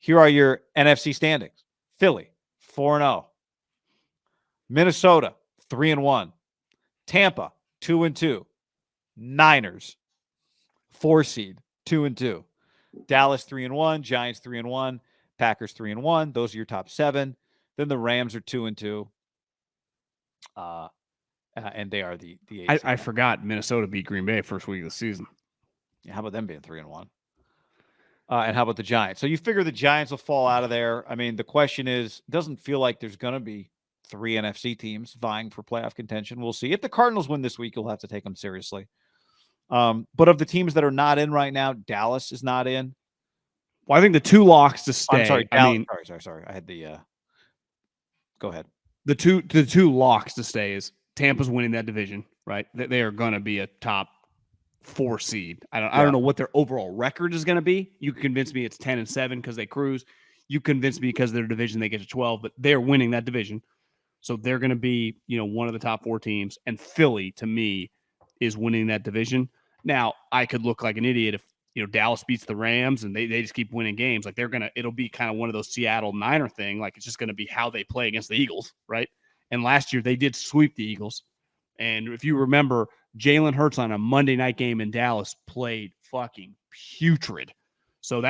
Here are your NFC standings. Philly, 4-0. Minnesota, 3-1. Tampa, 2-2. Niners, 4 seed, 2-2. Dallas, 3-1. Giants, 3-1. Packers, 3-1. Those are your top 7. Then the Rams are 2-2. And they are the 8 I forgot Minnesota beat Green Bay first week of the season. Yeah, how about them being 3-1? And how about the Giants? So you figure the Giants will fall out of there. I mean, the question is, it doesn't feel like there's going to be 3 NFC teams vying for playoff contention. We'll see. If the Cardinals win this week, you'll have to take them seriously. But of the teams that are not in right now, Dallas is not in. Well, I think the 2 locks to stay. I'm sorry. Sorry. I had the. Go ahead. The two locks to stay is Tampa's winning that division, right? They are going to be a top 4 seed. I don't know what their overall record is going to be. You can convince me it's 10-7 because they cruise. You convince me because their division they get to 12, but they're winning that division, so they're going to be one of the top 4 teams. And Philly, to me, is winning that division. Now, I could look like an idiot if Dallas beats the Rams and they just keep winning games. Like it'll be kind of one of those Seattle Niner thing. Like it's just going to be how they play against the Eagles, right? And last year they did sweep the Eagles. And if you remember, Jalen Hurts on a Monday night game in Dallas played fucking putrid. So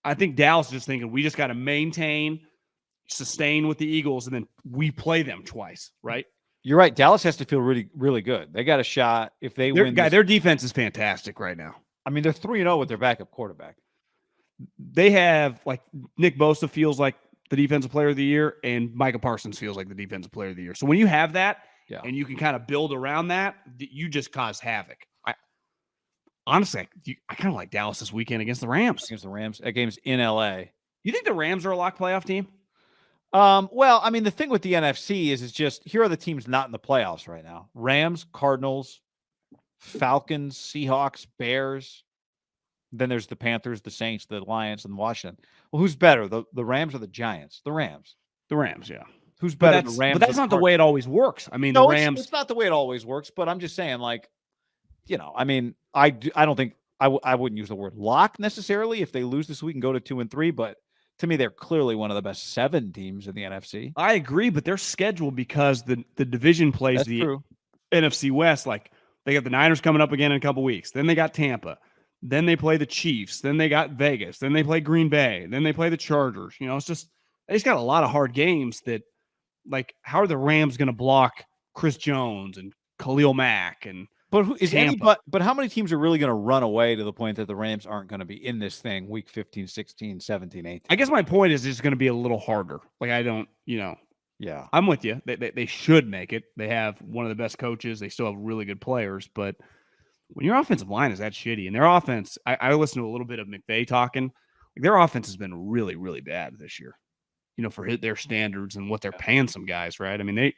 I think Dallas is just thinking we just got to maintain, sustain with the Eagles, and then we play them twice, right? You're right. Dallas has to feel really, really good. They got a shot if they win. Their defense is fantastic right now. I mean, they're 3-0 with their backup quarterback. They have, like, Nick Bosa feels like the defensive player of the year, and Micah Parsons feels like the defensive player of the year. So when you have that, and you can kind of build around that, you just cause havoc. Honestly, I kind of like Dallas this weekend against the Rams. Against the Rams. That game's in L.A. You think the Rams are a lock playoff team? Well, I mean, the thing with the NFC is it's just here are the teams not in the playoffs right now. Rams, Cardinals, Falcons, Seahawks, Bears. Then there's the Panthers, the Saints, the Lions, and Washington. Well, who's better, the Rams or the Giants? The Rams. The Rams, yeah. Who's better, the Rams? But that's not the way it always works. I mean, no, the Rams. It's not the way it always works, but I'm just saying, like, I mean, I don't think I wouldn't use the word lock necessarily if they lose this week and go to 2-3, but to me, they're clearly one of the best 7 teams in the NFC. I agree, but they're scheduled because the division plays true. NFC West. Like, they got the Niners coming up again in a couple weeks. Then they got Tampa. Then they play the Chiefs. Then they got Vegas. Then they play Green Bay. Then they play the Chargers. It's just they just got a lot of hard games that, like, how are the Rams going to block Chris Jones and Khalil Mack and But who is Tampa? But how many teams are really going to run away to the point that the Rams aren't going to be in this thing week 15, 16, 17, 18? I guess my point is it's going to be a little harder. Like, I don't, Yeah. I'm with you. They should make it. They have one of the best coaches. They still have really good players. But when your offensive line is that shitty, and their offense, I listened to a little bit of McVay talking. Like, their offense has been really, really bad this year, for their standards and what they're paying some guys, right? I mean, they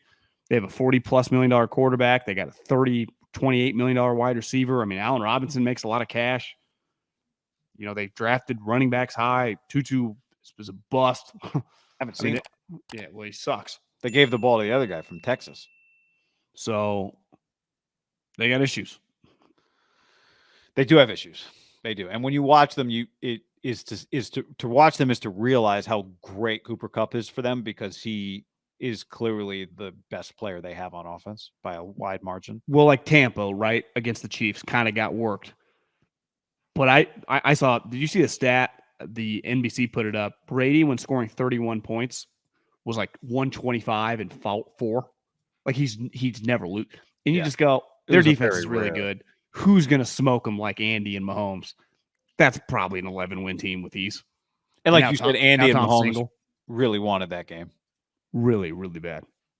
have a $40+ million quarterback. They got a $28 million wide receiver. I mean, Allen Robinson makes a lot of cash. They drafted running backs high. Tutu was a bust. Haven't seen it. Yeah, well, he sucks. They gave the ball to the other guy from Texas. So they got issues. They do have issues. They do. And when you watch them, to watch them is to realize how great Cooper Kupp is for them, because he is clearly the best player they have on offense by a wide margin. Well, like Tampa, right, against the Chiefs, kind of got worked. But I saw, did you see the stat? The NBC put it up. Brady, when scoring 31 points, was like 125 and 4. Like, he's never lose. And you just go, their defense is really good. Who's going to smoke them like Andy and Mahomes? That's probably an 11-win team with ease. And like you said, Andy and Mahomes really wanted that game. Really, really bad.